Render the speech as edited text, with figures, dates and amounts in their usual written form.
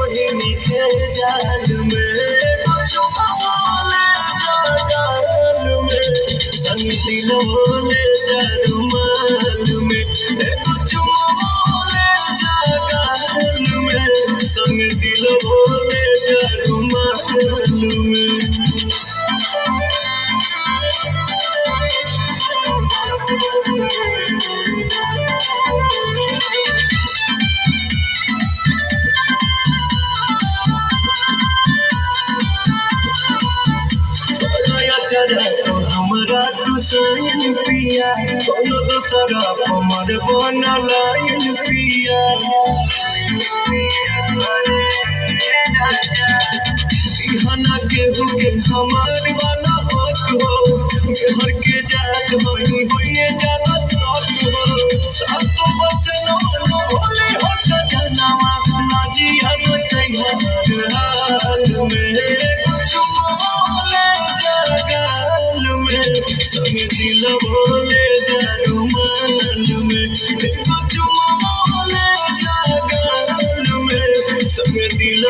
मोहिनी के जाल में जाल में संग दिलोले जा रुमाल में चुमोले जा गाल में संग दिलोले जा रुमाल में। हमरा तू संग पिया कोनो दूसरा हमर बनलाइन पिया इहना केहू के हमार वाला होत हो घर के जात होई होइए जाला सब हो सातो बचन भोले हो सजनवा लाजी हम चाहिए हाल में संग दिल बोले जा रुमाल में चुमोले जा गाल में संग दिल